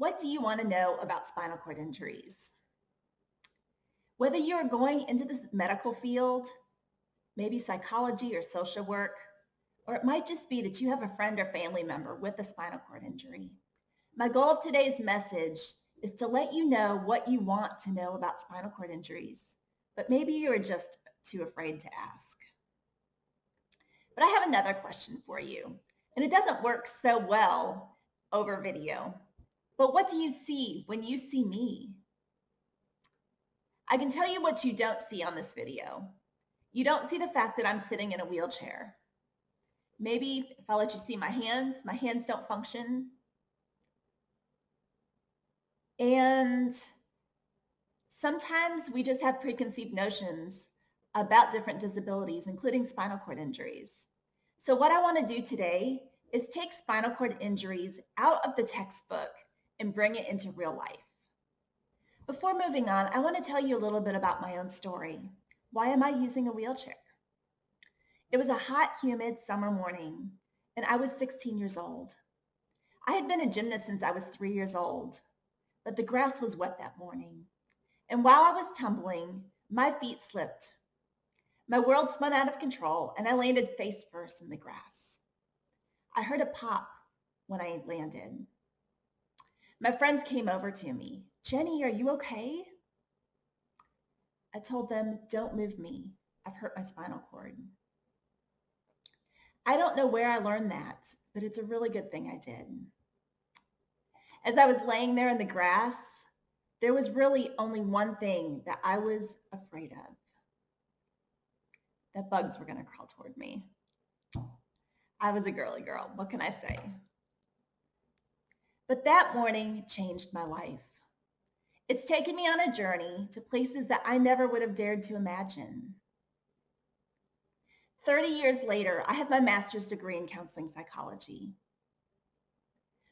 What do you want to know about spinal cord injuries? Whether you are going into this medical field, maybe psychology or social work, or it might just be that you have a friend or family member with a spinal cord injury. My goal of today's message is to let you know what you want to know about spinal cord injuries, but maybe you are just too afraid to ask. But I have another question for you, and it doesn't work so well over video. But what do you see when you see me? I can tell you what you don't see on this video. You don't see the fact that I'm sitting in a wheelchair. Maybe if I let you see my hands don't function. And sometimes we just have preconceived notions about different disabilities, including spinal cord injuries. So what I want to do today is take spinal cord injuries out of the textbook and bring it into real life. Before moving on, I want to tell you a little bit about my own story. Why am I using a wheelchair? It was a hot, humid summer morning, and I was 16 years old. I had been a gymnast since I was 3 years old, but the grass was wet that morning. And while I was tumbling, my feet slipped. My world spun out of control, and I landed face first in the grass. I heard a pop when I landed. My friends came over to me. "Jenny, are you okay?" I told them, "Don't move me. I've hurt my spinal cord." I don't know where I learned that, but it's a really good thing I did. As I was laying there in the grass, there was really only one thing that I was afraid of: that bugs were going to crawl toward me. I was a girly girl. What can I say? But that morning changed my life. It's taken me on a journey to places that I never would have dared to imagine. 30 years later, I have my master's degree in counseling psychology.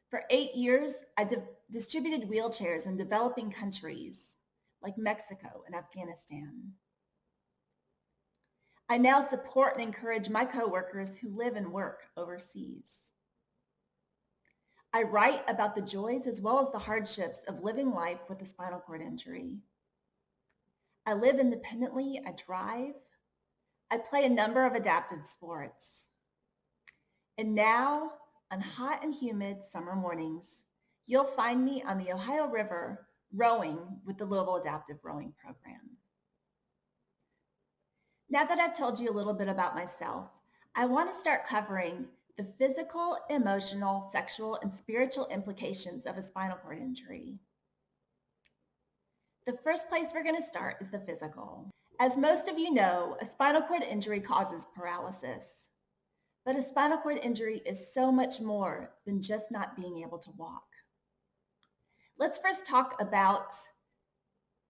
For 8 years, I distributed wheelchairs in developing countries like Mexico and Afghanistan. I now support and encourage my coworkers who live and work overseas. I write about the joys as well as the hardships of living life with a spinal cord injury. I live independently, I drive, I play a number of adaptive sports. And now, on hot and humid summer mornings, you'll find me on the Ohio River rowing with the Louisville Adaptive Rowing Program. Now that I've told you a little bit about myself, I want to start covering the physical, emotional, sexual, and spiritual implications of a spinal cord injury. The first place we're going to start is the physical. As most of you know, a spinal cord injury causes paralysis. But a spinal cord injury is so much more than just not being able to walk. Let's first talk about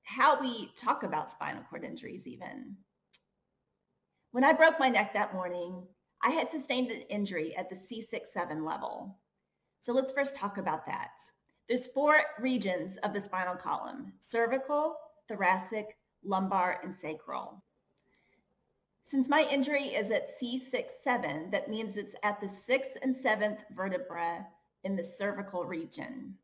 how we talk about spinal cord injuries even. When I broke my neck that morning, I had sustained an injury at the C6-7 level. So let's first talk about that. There's 4 regions of the spinal column: cervical, thoracic, lumbar, and sacral. Since my injury is at C6-7, that means it's at the 6th and 7th vertebra in the cervical region.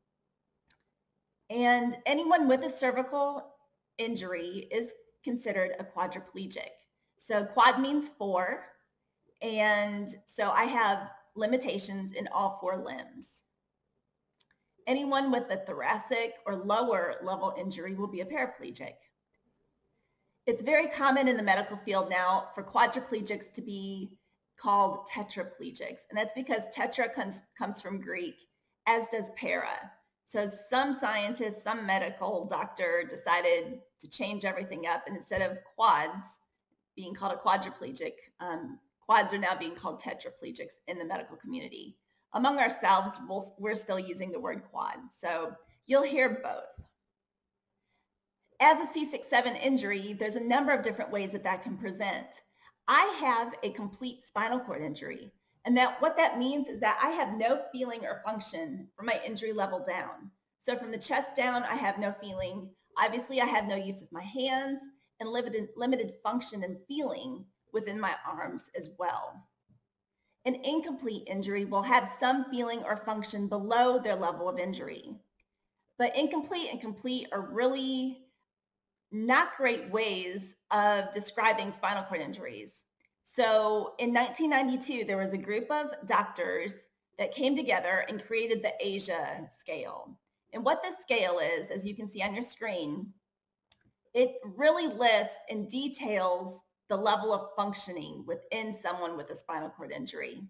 And anyone with a cervical injury is considered a quadriplegic. So quad means 4. And so I have limitations in all 4 limbs. Anyone with a thoracic or lower level injury will be a paraplegic. It's very common in the medical field now for quadriplegics to be called tetraplegics. And that's because tetra comes from Greek, as does para. So some scientists, some medical doctor decided to change everything up. And instead of quads being called a quadriplegic, quads are now being called tetraplegics in the medical community. Among ourselves, we're still using the word quad. So you'll hear both. As a C6-7 injury, there's a number of different ways that can present. I have a complete spinal cord injury. And what that means is that I have no feeling or function from my injury level down. So from the chest down, I have no feeling. Obviously, I have no use of my hands and limited function and feeling within my arms as well. An incomplete injury will have some feeling or function below their level of injury. But incomplete and complete are really not great ways of describing spinal cord injuries. So in 1992, there was a group of doctors that came together and created the ASIA scale. And what this scale is, as you can see on your screen, it really lists and details the level of functioning within someone with a spinal cord injury.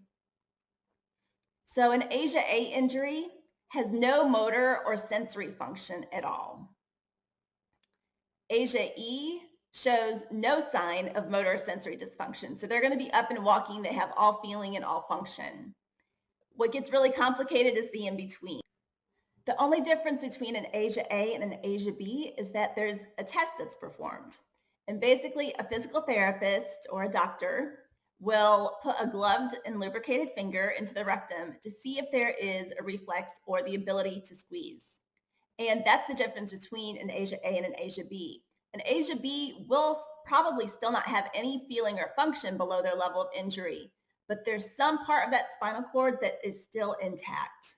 So an ASIA A injury has no motor or sensory function at all. ASIA E shows no sign of motor or sensory dysfunction. So they're going to be up and walking. They have all feeling and all function. What gets really complicated is the in-between. The only difference between an ASIA A and an ASIA B is that there's a test that's performed. And basically, a physical therapist or a doctor will put a gloved and lubricated finger into the rectum to see if there is a reflex or the ability to squeeze. And that's the difference between an ASIA A and an ASIA B. An ASIA B will probably still not have any feeling or function below their level of injury, but there's some part of that spinal cord that is still intact.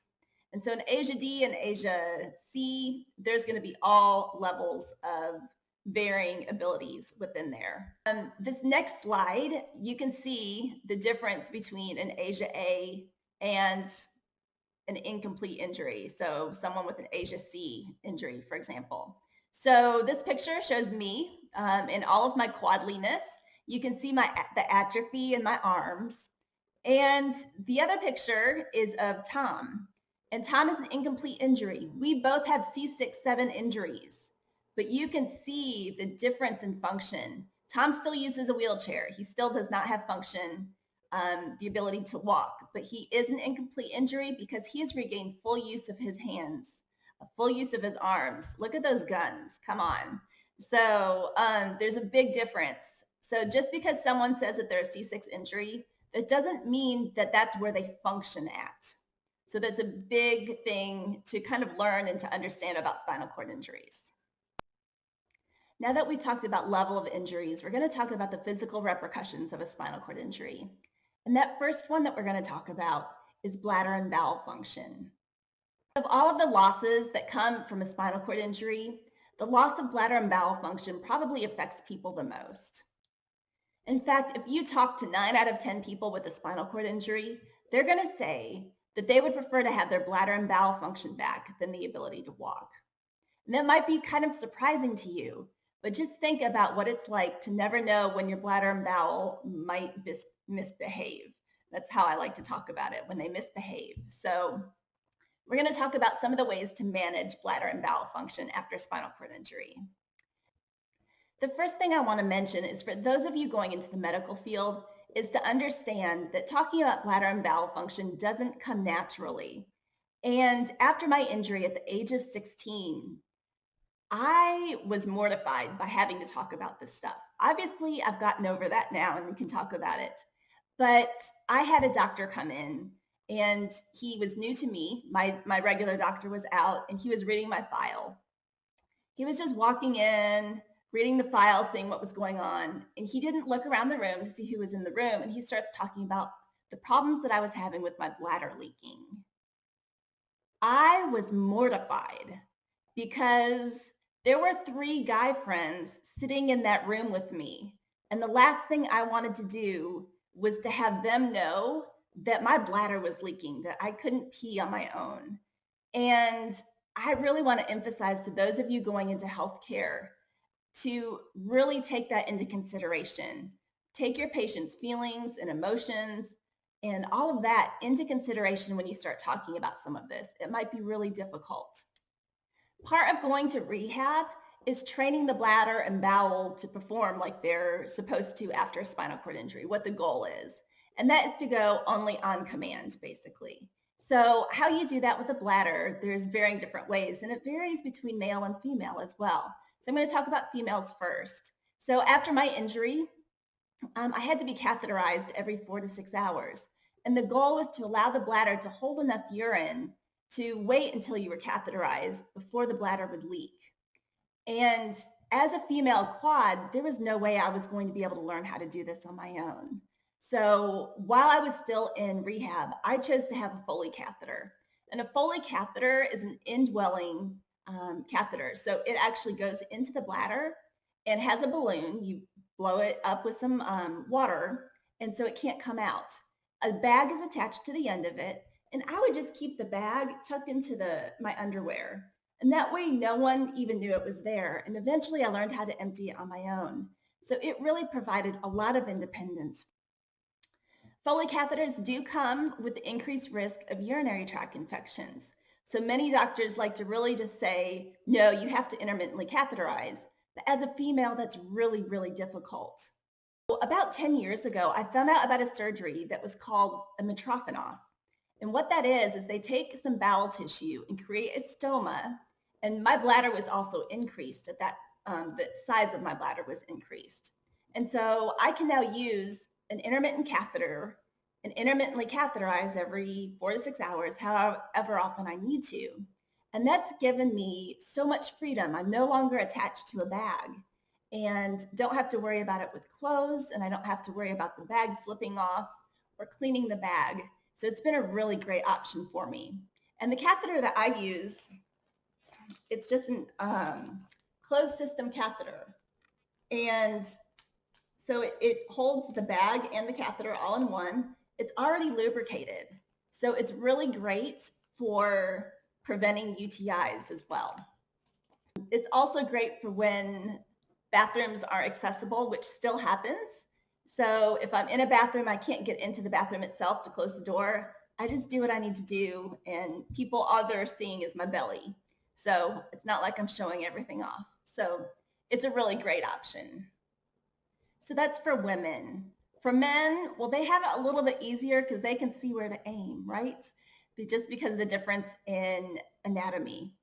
And so in ASIA D and ASIA C, there's going to be all levels of varying abilities within there. This next slide, you can see the difference between an ASIA A and an incomplete injury. So someone with an ASIA C injury, for example. So this picture shows me in all of my quadliness. You can see the atrophy in my arms. And the other picture is of Tom. And Tom is an incomplete injury. We both have C6-7 injuries, but you can see the difference in function. Tom still uses a wheelchair. He still does not have function, the ability to walk, but he is an incomplete injury because he has regained full use of his hands, a full use of his arms. Look at those guns, come on. So there's a big difference. So just because someone says that they're a C6 injury, that doesn't mean that that's where they function at. So that's a big thing to kind of learn and to understand about spinal cord injuries. Now that we've talked about level of injuries, we're going to talk about the physical repercussions of a spinal cord injury. And that first one that we're going to talk about is bladder and bowel function. Of all of the losses that come from a spinal cord injury, the loss of bladder and bowel function probably affects people the most. In fact, if you talk to 9 out of 10 people with a spinal cord injury, they're going to say that they would prefer to have their bladder and bowel function back than the ability to walk. And that might be kind of surprising to you, but just think about what it's like to never know when your bladder and bowel might misbehave. That's how I like to talk about it, when they misbehave. So we're going to talk about some of the ways to manage bladder and bowel function after spinal cord injury. The first thing I want to mention is for those of you going into the medical field is to understand that talking about bladder and bowel function doesn't come naturally. And after my injury at the age of 16, I was mortified by having to talk about this stuff. Obviously, I've gotten over that now and we can talk about it. But I had a doctor come in and he was new to me. My regular doctor was out and he was reading my file. He was just walking in, reading the file, seeing what was going on. And he didn't look around the room to see who was in the room. And he starts talking about the problems that I was having with my bladder leaking. I was mortified because there were 3 guy friends sitting in that room with me. And the last thing I wanted to do was to have them know that my bladder was leaking, that I couldn't pee on my own. And I really want to emphasize to those of you going into healthcare to really take that into consideration. Take your patient's feelings and emotions and all of that into consideration when you start talking about some of this. It might be really difficult. Part of going to rehab is training the bladder and bowel to perform like they're supposed to after a spinal cord injury, what the goal is. And that is to go only on command, basically. So how you do that with the bladder, there's varying different ways, and it varies between male and female as well. So I'm going to talk about females first. So after my injury, I had to be catheterized every 4 to 6 hours. And the goal was to allow the bladder to hold enough urine to wait until you were catheterized before the bladder would leak. And as a female quad, there was no way I was going to be able to learn how to do this on my own. So while I was still in rehab, I chose to have a Foley catheter. And a Foley catheter is an indwelling catheter. So it actually goes into the bladder and has a balloon. You blow it up with some water, and so it can't come out. A bag is attached to the end of it, and I would just keep the bag tucked into my underwear. And that way no one even knew it was there. And eventually I learned how to empty it on my own. So it really provided a lot of independence. Foley catheters do come with the increased risk of urinary tract infections. So many doctors like to really just say, no, you have to intermittently catheterize. But as a female, that's really, really difficult. Well, about 10 years ago, I found out about a surgery that was called a mitrophonoth. And what that is they take some bowel tissue and create a stoma. And my bladder was also increased at that, the size of my bladder was increased. And so I can now use an intermittent catheter and intermittently catheterize every 4 to 6 hours, however often I need to. And that's given me so much freedom. I'm no longer attached to a bag and don't have to worry about it with clothes, and I don't have to worry about the bag slipping off or cleaning the bag. So it's been a really great option for me. And the catheter that I use, it's just an closed system catheter. And so it holds the bag and the catheter all in one. It's already lubricated. So it's really great for preventing UTIs as well. It's also great for when bathrooms are accessible, which still happens. So if I'm in a bathroom, I can't get into the bathroom itself to close the door. I just do what I need to do, and people, all they're seeing is my belly. So it's not like I'm showing everything off. So it's a really great option. So that's for women. For men, well, they have it a little bit easier because they can see where to aim, right? Just because of the difference in anatomy.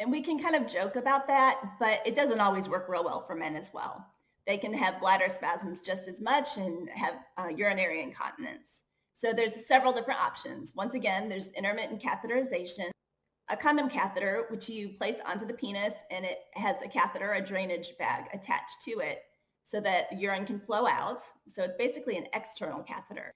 And we can kind of joke about that, but it doesn't always work real well for men as well. They can have bladder spasms just as much and have urinary incontinence. So there's several different options. Once again, there's intermittent catheterization, a condom catheter, which you place onto the penis, and it has a catheter, a drainage bag attached to it so that urine can flow out. So it's basically an external catheter.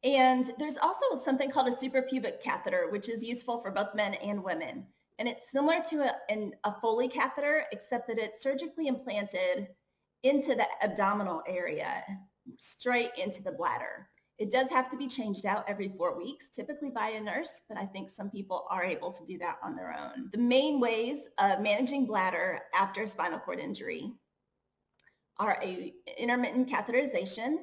And there's also something called a suprapubic catheter, which is useful for both men and women. And it's similar to a Foley catheter, except that it's surgically implanted into the abdominal area, straight into the bladder. It does have to be changed out every 4 weeks, typically by a nurse, but I think some people are able to do that on their own. The main ways of managing bladder after spinal cord injury are a intermittent catheterization,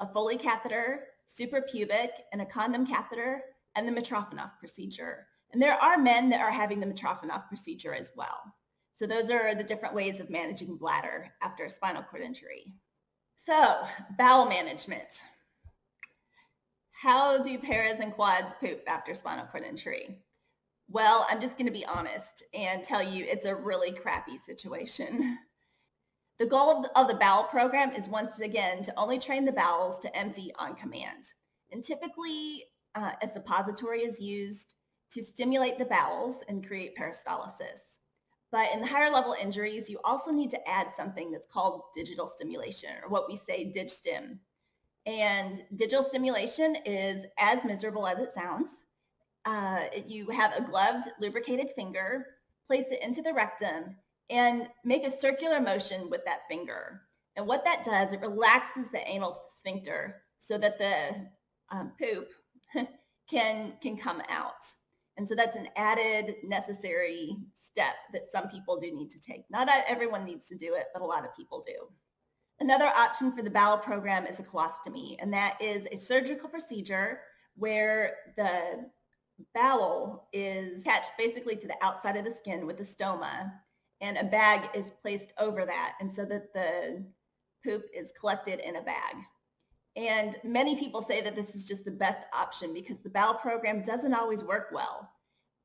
a Foley catheter, suprapubic, and a condom catheter, and the mitrophonoth procedure. And there are men that are having the mitrophonoth procedure as well. So those are the different ways of managing bladder after a spinal cord injury. So bowel management. How do paras and quads poop after spinal cord injury? Well, I'm just going to be honest and tell you it's a really crappy situation. The goal of the bowel program is, once again, to only train the bowels to empty on command. And typically, a suppository is used to stimulate the bowels and create peristalsis. But in the higher level injuries, you also need to add something that's called digital stimulation, or what we say DigStim. And digital stimulation is as miserable as it sounds. You have a gloved, lubricated finger, place it into the rectum, and make a circular motion with that finger. And what that does, it relaxes the anal sphincter so that the poop can come out. And so that's an added necessary step that some people do need to take. Not everyone needs to do it, but a lot of people do. Another option for the bowel program is a colostomy, and that is a surgical procedure where the bowel is attached basically to the outside of the skin with a stoma, and a bag is placed over that, and so that the poop is collected in a bag. And many people say that this is just the best option because the bowel program doesn't always work well,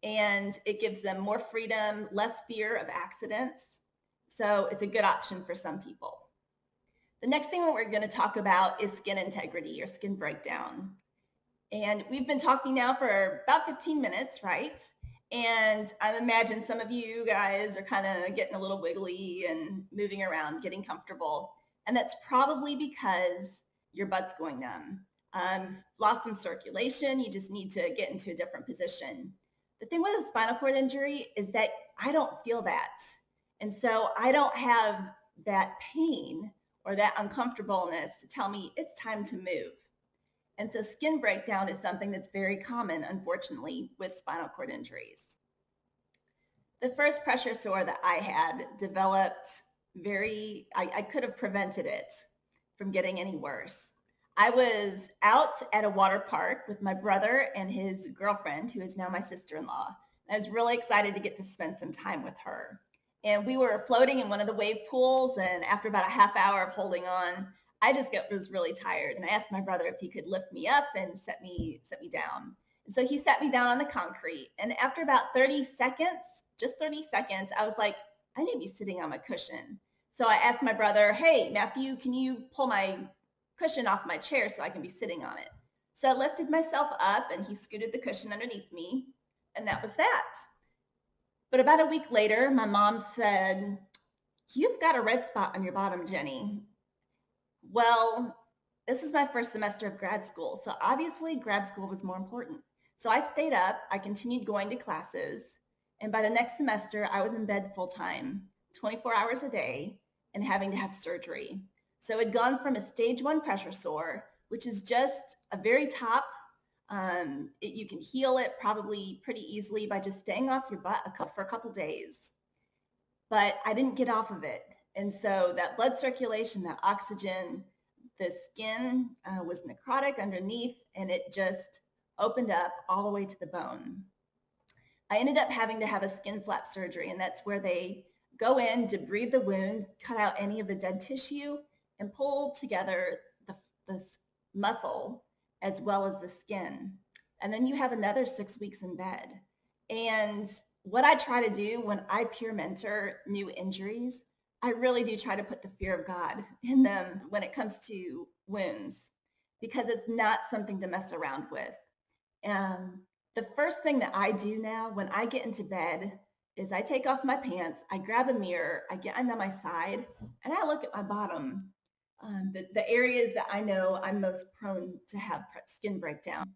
and it gives them more freedom, less fear of accidents. So it's a good option for some people. The next thing we're going to talk about is skin integrity or skin breakdown. And we've been talking now for about 15 minutes, right? And I imagine some of you guys are kind of getting a little wiggly and moving around, getting comfortable. And that's probably because your butt's going numb. Lost some circulation. You just need to get into a different position. The thing with a spinal cord injury is that I don't feel that. And so I don't have that pain or that uncomfortableness to tell me it's time to move. And so skin breakdown is something that's very common, unfortunately, with spinal cord injuries. The first pressure sore that I had developed I could have prevented it from getting any worse. I was out at a water park with my brother and his girlfriend, who is now my sister-in-law. I was really excited to get to spend some time with her. And we were floating in one of the wave pools, and after about a half hour of holding on, was really tired. And I asked my brother if he could lift me up and set me down. And so he sat me down on the concrete. And after about 30 seconds, just 30 seconds, I was like, I need to be sitting on my cushion. So I asked my brother, hey, Matthew, can you pull my cushion off my chair so I can be sitting on it? So I lifted myself up and he scooted the cushion underneath me, and that was that. But about a week later, my mom said, you've got a red spot on your bottom, Jenny. Well, this was my first semester of grad school, so obviously grad school was more important. So I stayed up, I continued going to classes, and by the next semester, I was in bed full time, 24 hours a day, and having to have surgery. So it had gone from a stage 1 pressure sore, which is just a very top. You can heal it probably pretty easily by just staying off your butt for a couple days. But I didn't get off of it. And so that blood circulation, that oxygen, the skin was necrotic underneath, and it just opened up all the way to the bone. I ended up having to have a skin flap surgery, and that's where they go in, debride the wound, cut out any of the dead tissue, and pull together the muscle as well as the skin. And then you have another 6 weeks in bed. And what I try to do when I peer mentor new injuries, I really do try to put the fear of God in them when it comes to wounds, because it's not something to mess around with. The first thing that I do now when I get into bed is I take off my pants, I grab a mirror, I get on my side, and I look at my bottom, the areas that I know I'm most prone to have skin breakdown.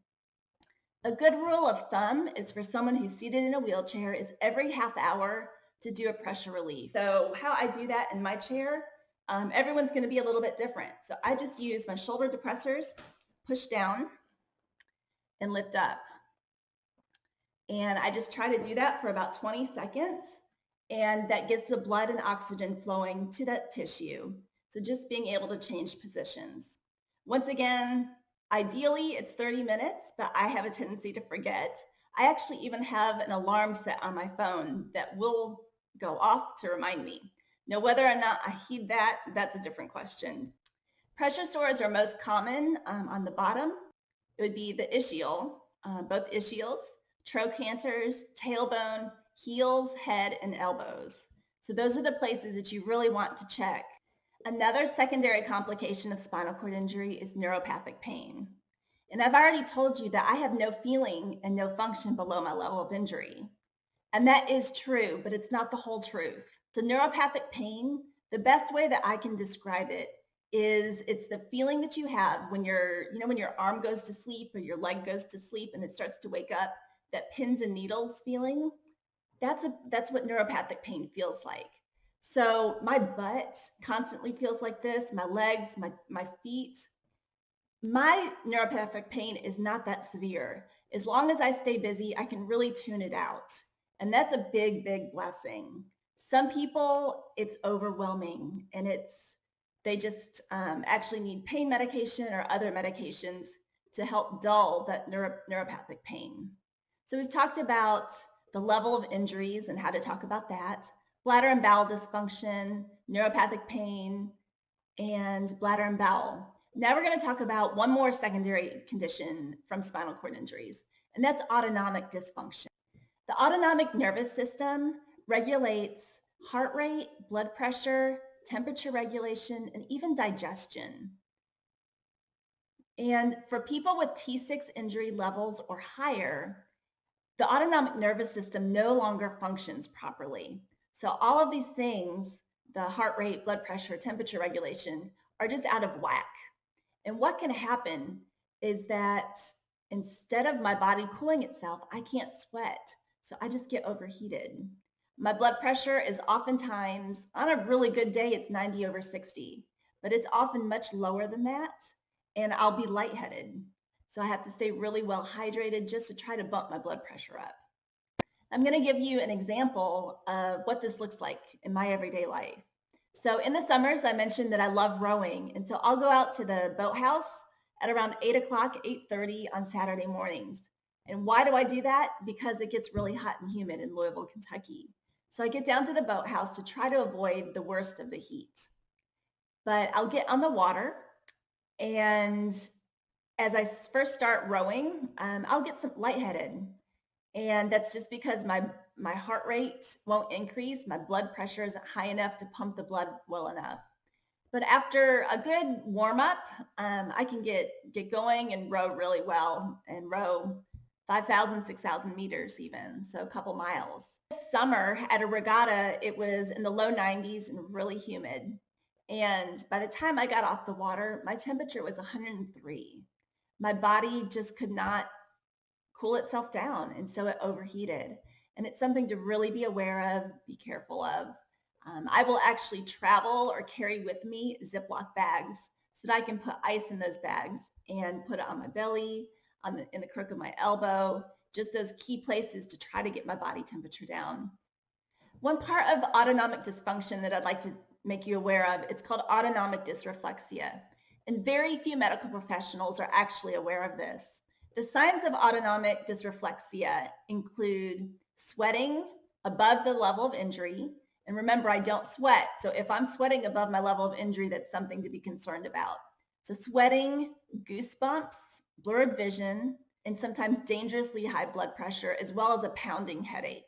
A good rule of thumb is for someone who's seated in a wheelchair is every half hour to do a pressure relief. So how I do that in my chair, everyone's going to be a little bit different. So I just use my shoulder depressors, push down, and lift up. And I just try to do that for about 20 seconds. And that gets the blood and oxygen flowing to that tissue. So just being able to change positions. Once again, ideally it's 30 minutes, but I have a tendency to forget. I actually even have an alarm set on my phone that will go off to remind me. Now, whether or not I heed that, that's a different question. Pressure sores are most common on the bottom. It would be the ischial, both ischials, trochanters, tailbone, heels, head, and elbows. So those are the places that you really want to check. Another secondary complication of spinal cord injury is neuropathic pain. And I've already told you that I have no feeling and no function below my level of injury. And that is true, but it's not the whole truth. So neuropathic pain, the best way that I can describe it is it's the feeling that you have when when your arm goes to sleep or your leg goes to sleep and it starts to wake up, that pins and needles feeling. That's what neuropathic pain feels like. So my butt constantly feels like this, my legs, my feet. My neuropathic pain is not that severe. As long as I stay busy, I can really tune it out. And that's a big, big blessing. Some people, it's overwhelming and they just actually need pain medication or other medications to help dull that neuropathic pain. So we've talked about the level of injuries and how to talk about that, bladder and bowel dysfunction, neuropathic pain, and bladder and bowel. Now we're going to talk about one more secondary condition from spinal cord injuries, and that's autonomic dysfunction. The autonomic nervous system regulates heart rate, blood pressure, temperature regulation, and even digestion. And for people with T6 injury levels or higher, the autonomic nervous system no longer functions properly. So all of these things, the heart rate, blood pressure, temperature regulation, are just out of whack. And what can happen is that instead of my body cooling itself, I can't sweat. So I just get overheated. My blood pressure is oftentimes, on a really good day, it's 90 over 60, but it's often much lower than that, and I'll be lightheaded. So I have to stay really well hydrated just to try to bump my blood pressure up. I'm going to give you an example of what this looks like in my everyday life. So in the summers, I mentioned that I love rowing. And so I'll go out to the boathouse at around 8 o'clock, 8:30 on Saturday mornings. And why do I do that? Because it gets really hot and humid in Louisville, Kentucky. So I get down to the boathouse to try to avoid the worst of the heat. But I'll get on the water, and as I first start rowing, I'll get some lightheaded. And that's just because my heart rate won't increase. My blood pressure isn't high enough to pump the blood well enough. But after a good warm up, I can get going and row really well and row 5,000, 6,000 meters even, so a couple miles. This summer at a regatta, it was in the low 90s and really humid. And by the time I got off the water, my temperature was 103. My body just could not cool itself down, and so it overheated. And it's something to really be aware of, be careful of. I will actually travel or carry with me Ziploc bags so that I can put ice in those bags and put it on my belly, in the crook of my elbow, just those key places to try to get my body temperature down. One part of autonomic dysfunction that I'd like to make you aware of, it's called autonomic dysreflexia. And very few medical professionals are actually aware of this. The signs of autonomic dysreflexia include sweating above the level of injury. And remember, I don't sweat. So if I'm sweating above my level of injury, that's something to be concerned about. So sweating, goosebumps, blurred vision, and sometimes dangerously high blood pressure, as well as a pounding headache.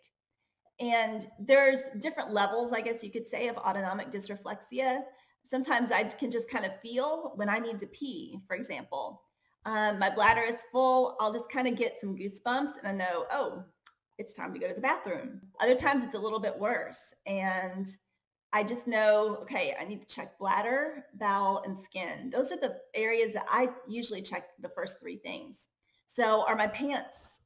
And there's different levels, I guess you could say, of autonomic dysreflexia. Sometimes I can just kind of feel when I need to pee, for example. My bladder is full. I'll just kind of get some goosebumps and I know, oh, it's time to go to the bathroom. Other times it's a little bit worse. And I just know, okay, I need to check bladder, bowel, and skin. Those are the areas that I usually check the first three things. So are my pants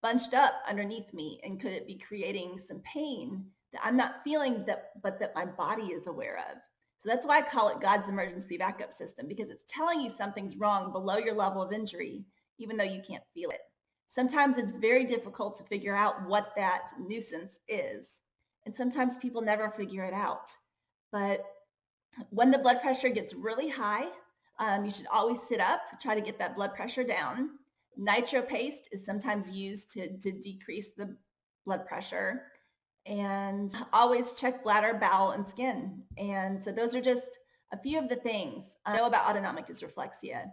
bunched up underneath me? And could it be creating some pain that I'm not feeling, but that my body is aware of? So that's why I call it God's emergency backup system, because it's telling you something's wrong below your level of injury, even though you can't feel it. Sometimes it's very difficult to figure out what that nuisance is. And sometimes people never figure it out. But when the blood pressure gets really high, you should always sit up, try to get that blood pressure down. Nitro paste is sometimes used to decrease the blood pressure. And always check bladder, bowel, and skin. And so those are just a few of the things I know about autonomic dysreflexia.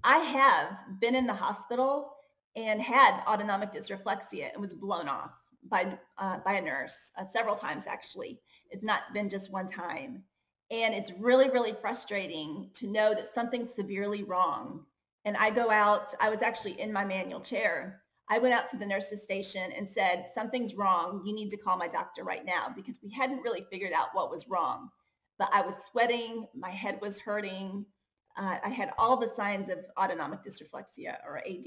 I have been in the hospital and had autonomic dysreflexia and was blown off by a nurse several times, actually. It's not been just one time. And it's really, really frustrating to know that something's severely wrong. And I go out, I was actually in my manual chair. I went out to the nurse's station and said, something's wrong. You need to call my doctor right now, because we hadn't really figured out what was wrong. But I was sweating, my head was hurting. I had all the signs of autonomic dysreflexia, or AD.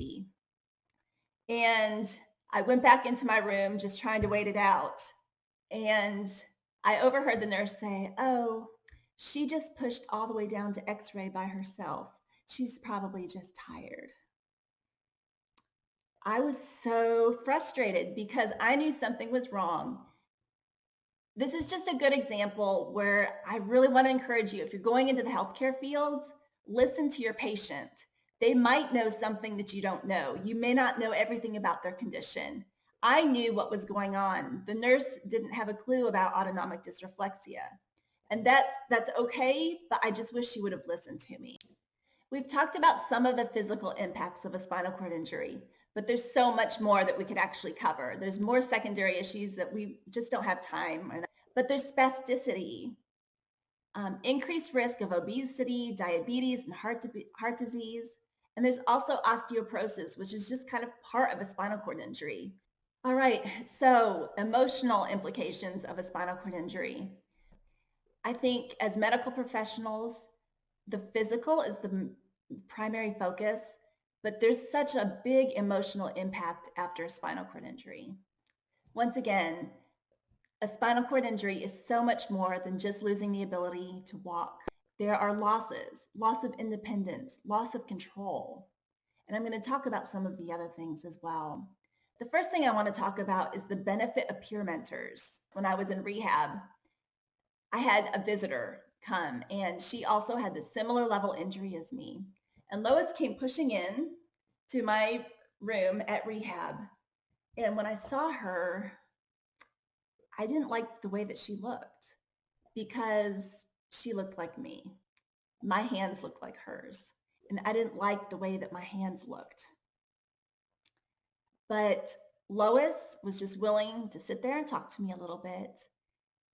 And I went back into my room just trying to wait it out. And I overheard the nurse say, oh, she just pushed all the way down to X-ray by herself. She's probably just tired. I was so frustrated because I knew something was wrong. This is just a good example where I really want to encourage you, if you're going into the healthcare fields, listen to your patient. They might know something that you don't know. You may not know everything about their condition. I knew what was going on. The nurse didn't have a clue about autonomic dysreflexia. And that's okay, but I just wish she would have listened to me. We've talked about some of the physical impacts of a spinal cord injury, but there's so much more that we could actually cover. There's more secondary issues that we just don't have time. But there's spasticity, increased risk of obesity, diabetes, and heart disease. And there's also osteoporosis, which is just kind of part of a spinal cord injury. All right, so emotional implications of a spinal cord injury. I think as medical professionals, the physical is the primary focus, but there's such a big emotional impact after a spinal cord injury. Once again, a spinal cord injury is so much more than just losing the ability to walk. There are losses, loss of independence, loss of control. And I'm going to talk about some of the other things as well. The first thing I want to talk about is the benefit of peer mentors. When I was in rehab, I had a visitor come and she also had the similar level injury as me. And Lois came pushing in to my room at rehab. And when I saw her, I didn't like the way that she looked because she looked like me. My hands looked like hers. And I didn't like the way that my hands looked. But Lois was just willing to sit there and talk to me a little bit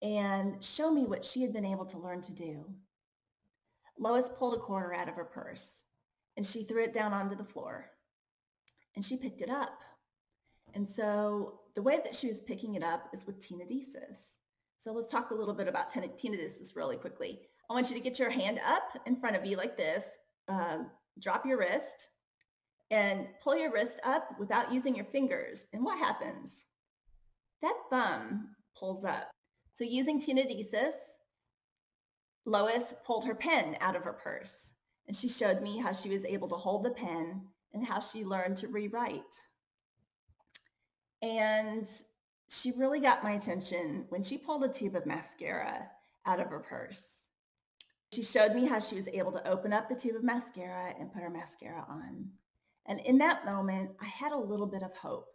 and show me what she had been able to learn to do. Lois pulled a quarter out of her purse and she threw it down onto the floor and she picked it up. And so the way that she was picking it up is with tenodesis. So let's talk a little bit about tenodesis really quickly. I want you to get your hand up in front of you like this, drop your wrist, and pull your wrist up without using your fingers. And what happens? That thumb pulls up. So using tenodesis, Lois pulled her pen out of her purse and she showed me how she was able to hold the pen and how she learned to rewrite. And she really got my attention when she pulled a tube of mascara out of her purse. She showed me how she was able to open up the tube of mascara and put her mascara on. And in that moment, I had a little bit of hope.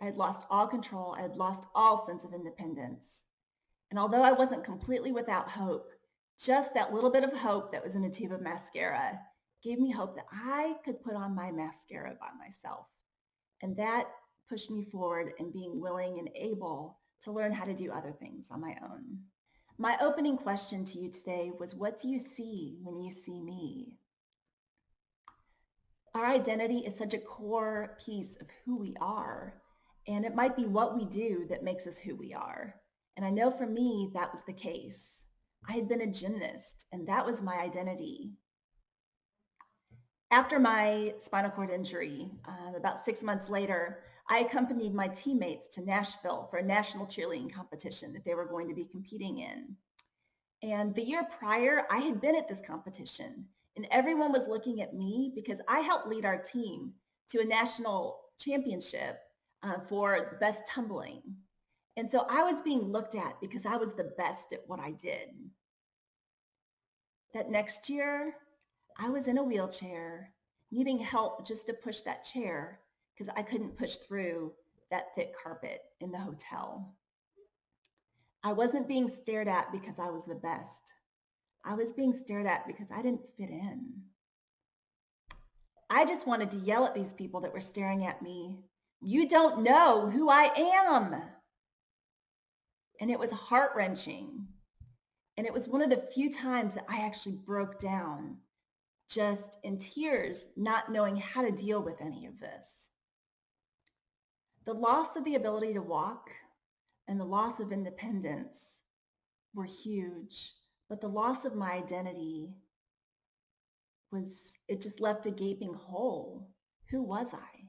I had lost all control. I had lost all sense of independence. And although I wasn't completely without hope, just that little bit of hope that was in a tube of mascara gave me hope that I could put on my mascara by myself. And that pushed me forward in being willing and able to learn how to do other things on my own. My opening question to you today was, what do you see when you see me? Our identity is such a core piece of who we are, and it might be what we do that makes us who we are. And I know for me, that was the case. I had been a gymnast, and that was my identity. After my spinal cord injury, about 6 months later, I accompanied my teammates to Nashville for a national cheerleading competition that they were going to be competing in. And the year prior, I had been at this competition and everyone was looking at me because I helped lead our team to a national championship for best tumbling. And so I was being looked at because I was the best at what I did. That next year, I was in a wheelchair, needing help just to push that chair because I couldn't push through that thick carpet in the hotel. I wasn't being stared at because I was the best. I was being stared at because I didn't fit in. I just wanted to yell at these people that were staring at me. You don't know who I am. And it was heart-wrenching. And it was one of the few times that I actually broke down, just in tears, not knowing how to deal with any of this. The loss of the ability to walk and the loss of independence were huge, but the loss of my identity it just left a gaping hole. Who was I?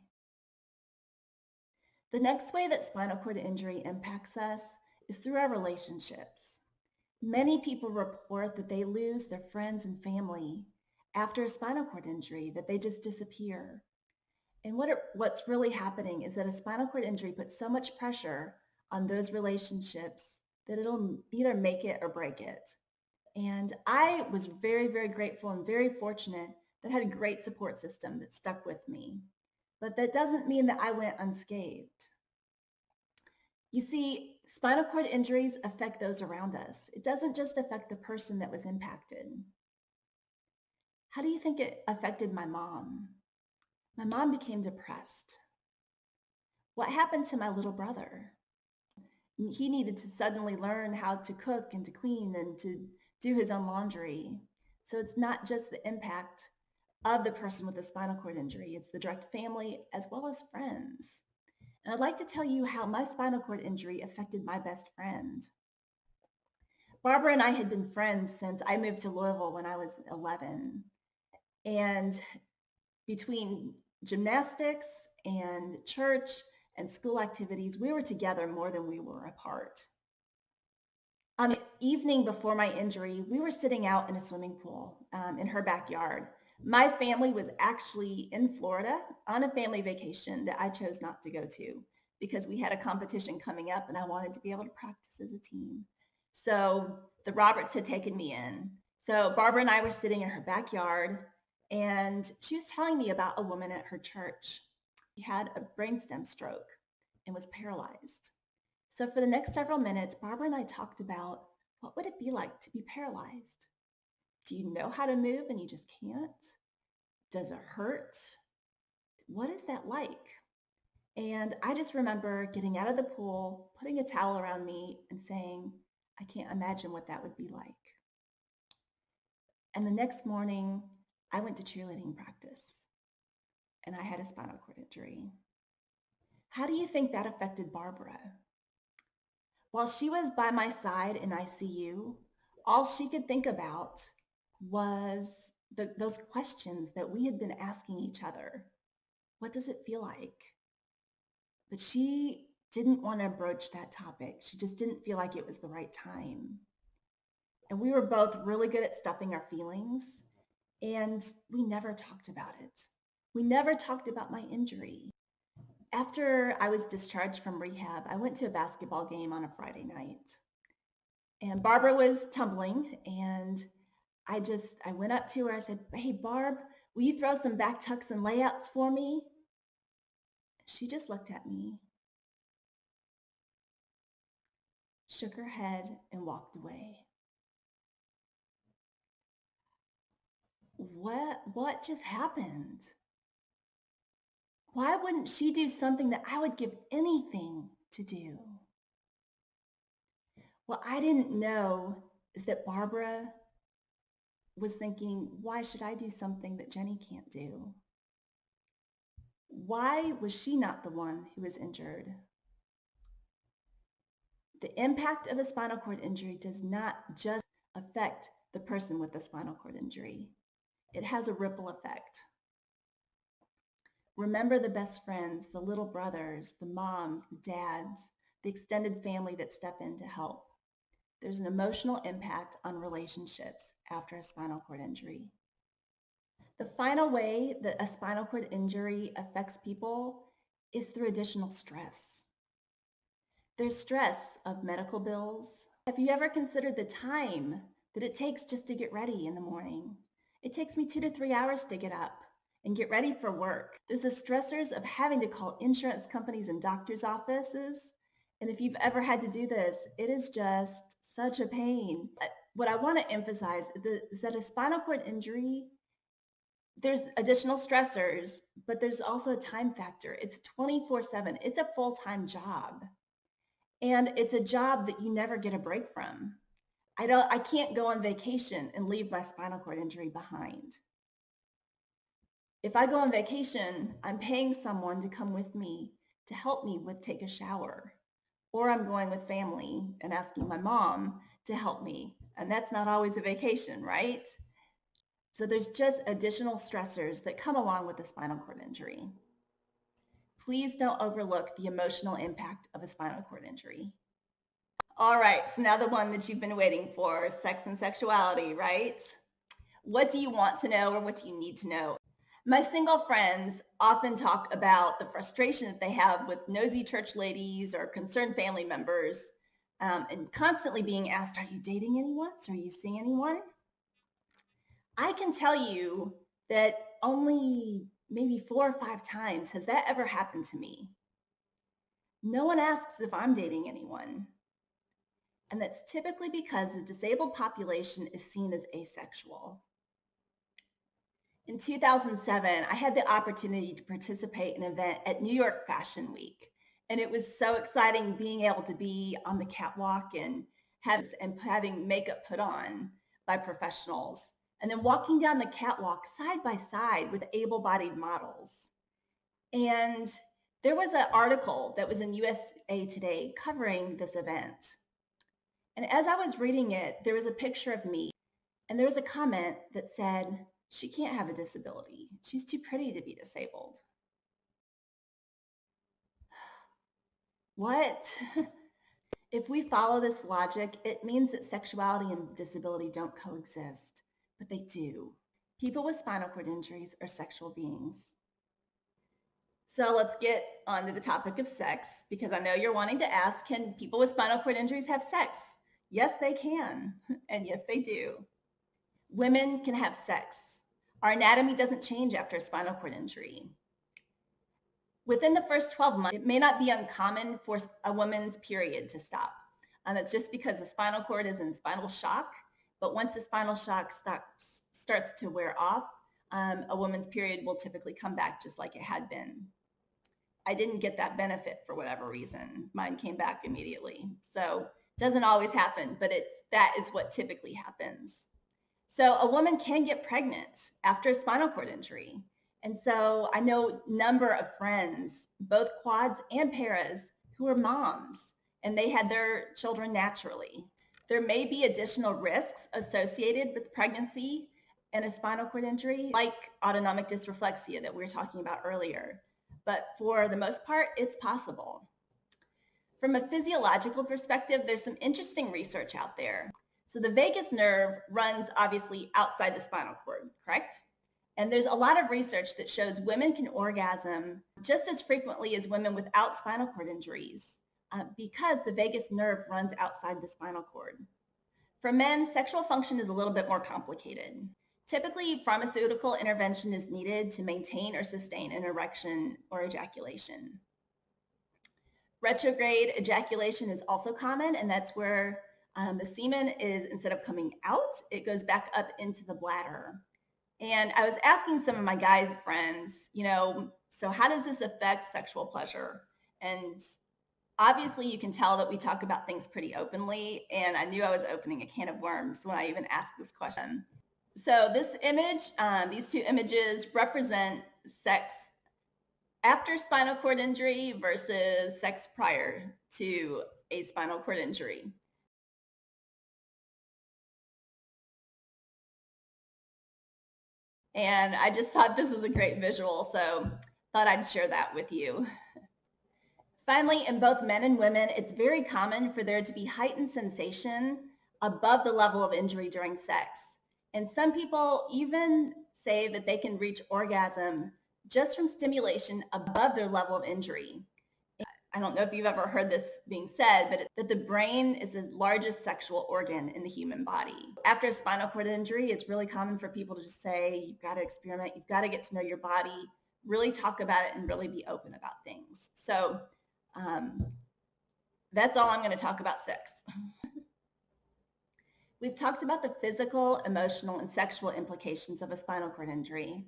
The next way that spinal cord injury impacts us is through our relationships. Many people report that they lose their friends and family after a spinal cord injury, that they just disappear. And what's really happening is that a spinal cord injury puts so much pressure on those relationships that it'll either make it or break it. And I was very, very grateful and very fortunate that I had a great support system that stuck with me. But that doesn't mean that I went unscathed. You see, spinal cord injuries affect those around us. It doesn't just affect the person that was impacted. How do you think it affected my mom? My mom became depressed. What happened to my little brother? He needed to suddenly learn how to cook and to clean and to do his own laundry. So it's not just the impact of the person with a spinal cord injury, it's the direct family as well as friends. And I'd like to tell you how my spinal cord injury affected my best friend. Barbara and I had been friends since I moved to Louisville when I was 11. And between gymnastics and church and school activities, we were together more than we were apart. On the evening before my injury, we were sitting out in a swimming pool in her backyard. My family was actually in Florida on a family vacation that I chose not to go to because we had a competition coming up and I wanted to be able to practice as a team. So the Roberts had taken me in. So Barbara and I were sitting in her backyard and she was telling me about a woman at her church. She had a brainstem stroke and was paralyzed. So for the next several minutes, Barbara and I talked about what would it be like to be paralyzed? Do you know how to move and you just can't? Does it hurt? What is that like? And I just remember getting out of the pool, putting a towel around me and saying, I can't imagine what that would be like. And the next morning, I went to cheerleading practice and I had a spinal cord injury. How do you think that affected Barbara? While she was by my side in ICU, all she could think about was those questions that we had been asking each other. What does it feel like? But she didn't want to broach that topic. She just didn't feel like it was the right time. And we were both really good at stuffing our feelings, and we never talked about it. We never talked about my injury. After I was discharged from rehab, I went to a basketball game on a Friday night. And Barbara was tumbling, and I went up to her. I said, hey, Barb, will you throw some back tucks and layouts for me? She just looked at me, shook her head, and walked away. What just happened? Why wouldn't she do something that I would give anything to do? What I didn't know is that Barbara was thinking, why should I do something that Jenny can't do? Why was she not the one who was injured? The impact of a spinal cord injury does not just affect the person with the spinal cord injury. It has a ripple effect. Remember the best friends, the little brothers, the moms, the dads, the extended family that step in to help. There's an emotional impact on relationships after a spinal cord injury. The final way that a spinal cord injury affects people is through additional stress. There's stress of medical bills. Have you ever considered the time that it takes just to get ready in the morning? It takes me 2 to 3 hours to get up and get ready for work. There's the stressors of having to call insurance companies and doctor's offices. And if you've ever had to do this, it is just such a pain. What I want to emphasize is that a spinal cord injury, there's additional stressors, but there's also a time factor. It's 24/7. It's a full-time job. And it's a job that you never get a break from. I can't go on vacation and leave my spinal cord injury behind. If I go on vacation, I'm paying someone to come with me to help me take a shower. Or I'm going with family and asking my mom to help me. And that's not always a vacation, right? So there's just additional stressors that come along with a spinal cord injury. Please don't overlook the emotional impact of a spinal cord injury. All right, so now the one that you've been waiting for, sex and sexuality, right? What do you want to know or what do you need to know? My single friends often talk about the frustration that they have with nosy church ladies or concerned family members and constantly being asked, are you dating anyone? So are you seeing anyone? I can tell you that only maybe 4 or 5 times has that ever happened to me. No one asks if I'm dating anyone. And that's typically because the disabled population is seen as asexual. In 2007, I had the opportunity to participate in an event at New York Fashion Week. And it was so exciting being able to be on the catwalk and having makeup put on by professionals. And then walking down the catwalk side by side with able-bodied models. And there was an article that was in USA Today covering this event. And as I was reading it, there was a picture of me and there was a comment that said, she can't have a disability. She's too pretty to be disabled. What? If we follow this logic, it means that sexuality and disability don't coexist, but they do. People with spinal cord injuries are sexual beings. So let's get on to the topic of sex, because I know you're wanting to ask, can people with spinal cord injuries have sex? Yes, they can, and yes, they do. Women can have sex. Our anatomy doesn't change after a spinal cord injury. Within the first 12 months, it may not be uncommon for a woman's period to stop. It's just because the spinal cord is in spinal shock, but once the spinal shock starts to wear off, a woman's period will typically come back just like it had been. I didn't get that benefit for whatever reason. Mine came back immediately. So it doesn't always happen, but that is what typically happens. So a woman can get pregnant after a spinal cord injury. And so I know a number of friends, both quads and paras, who are moms, and they had their children naturally. There may be additional risks associated with pregnancy and a spinal cord injury, like autonomic dysreflexia that we were talking about earlier. But for the most part, it's possible. From a physiological perspective, there's some interesting research out there. So the vagus nerve runs obviously outside the spinal cord, correct? And there's a lot of research that shows women can orgasm just as frequently as women without spinal cord injuries because the vagus nerve runs outside the spinal cord. For men, sexual function is a little bit more complicated. Typically, pharmaceutical intervention is needed to maintain or sustain an erection or ejaculation. Retrograde ejaculation is also common, and that's where the semen is, instead of coming out, it goes back up into the bladder. And I was asking some of my guys friends, so how does this affect sexual pleasure? And obviously you can tell that we talk about things pretty openly, and I knew I was opening a can of worms when I even asked this question. So this image, these two images represent sex after spinal cord injury versus sex prior to a spinal cord injury. And I just thought this was a great visual, so thought I'd share that with you. Finally, in both men and women, it's very common for there to be heightened sensation above the level of injury during sex. And some people even say that they can reach orgasm just from stimulation above their level of injury. I don't know if you've ever heard this being said, but that the brain is the largest sexual organ in the human body. After a spinal cord injury, it's really common for people to just say, you've got to experiment, you've got to get to know your body, really talk about it, and really be open about things. So that's all I'm going to talk about sex. We've talked about the physical, emotional, and sexual implications of a spinal cord injury.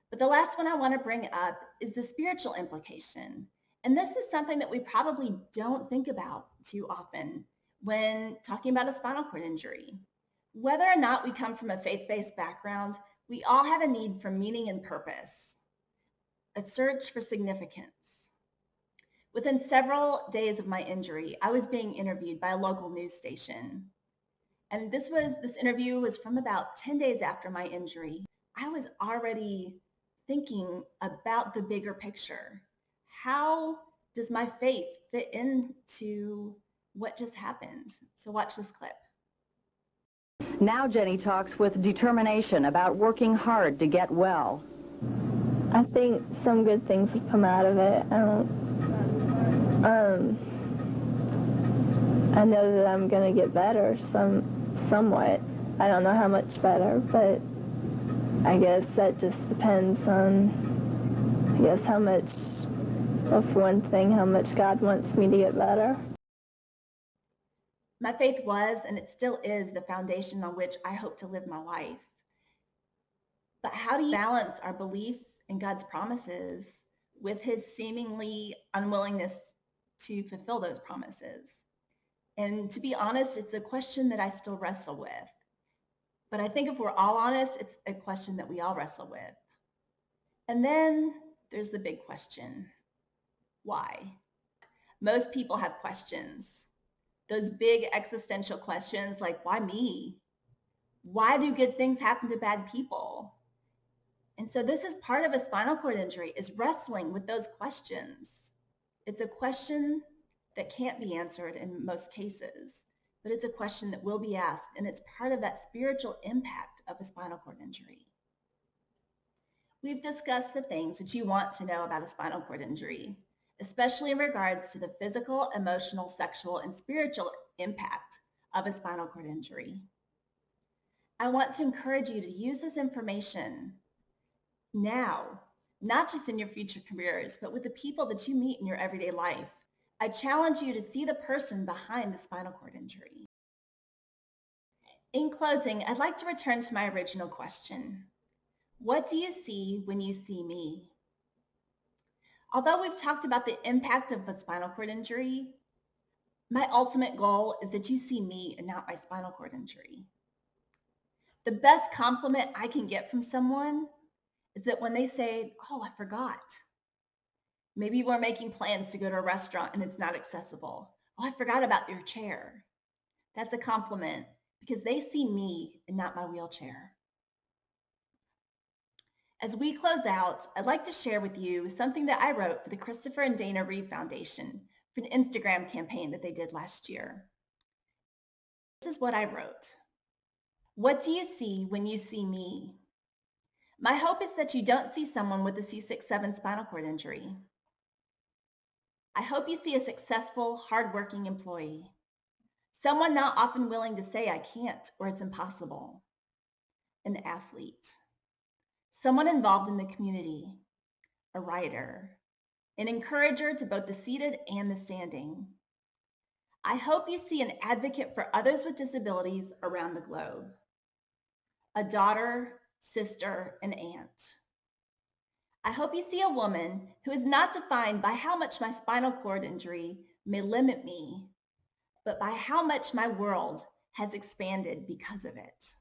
But the last one I want to bring up is the spiritual implication. And this is something that we probably don't think about too often when talking about a spinal cord injury. Whether or not we come from a faith-based background, we all have a need for meaning and purpose, a search for significance. Within several days of my injury, I was being interviewed by a local news station. And this interview was from about 10 days after my injury. I was already thinking about the bigger picture. How does my faith fit into what just happened? So watch this clip. Now Jenny talks with determination about working hard to get well. I think some good things have come out of it. I know that I'm going to get better somewhat. I don't know how much better, but I guess that just depends on, how much, well, for one thing, how much God wants me to get better. My faith was, and it still is, the foundation on which I hope to live my life. But how do you balance our belief in God's promises with his seemingly unwillingness to fulfill those promises? And to be honest, it's a question that I still wrestle with. But I think if we're all honest, it's a question that we all wrestle with. And then there's the big question. Why? Most people have questions. Those big existential questions like, why me? Why do good things happen to bad people? And so this is part of a spinal cord injury, is wrestling with those questions. It's a question that can't be answered in most cases, but it's a question that will be asked, and it's part of that spiritual impact of a spinal cord injury. We've discussed the things that you want to know about a spinal cord injury, especially in regards to the physical, emotional, sexual, and spiritual impact of a spinal cord injury. I want to encourage you to use this information now, not just in your future careers, but with the people that you meet in your everyday life. I challenge you to see the person behind the spinal cord injury. In closing, I'd like to return to my original question. What do you see when you see me? Although we've talked about the impact of a spinal cord injury, my ultimate goal is that you see me and not my spinal cord injury. The best compliment I can get from someone is that when they say, "Oh, I forgot." Maybe we're making plans to go to a restaurant and it's not accessible. "Oh, I forgot about your chair." That's a compliment because they see me and not my wheelchair. As we close out, I'd like to share with you something that I wrote for the Christopher and Dana Reeve Foundation for an Instagram campaign that they did last year. This is what I wrote. What do you see when you see me? My hope is that you don't see someone with a C6-7 spinal cord injury. I hope you see a successful, hardworking employee. Someone not often willing to say I can't or it's impossible. An athlete. Someone involved in the community. A writer. An encourager to both the seated and the standing. I hope you see an advocate for others with disabilities around the globe. A daughter, sister, and aunt. I hope you see a woman who is not defined by how much my spinal cord injury may limit me, but by how much my world has expanded because of it.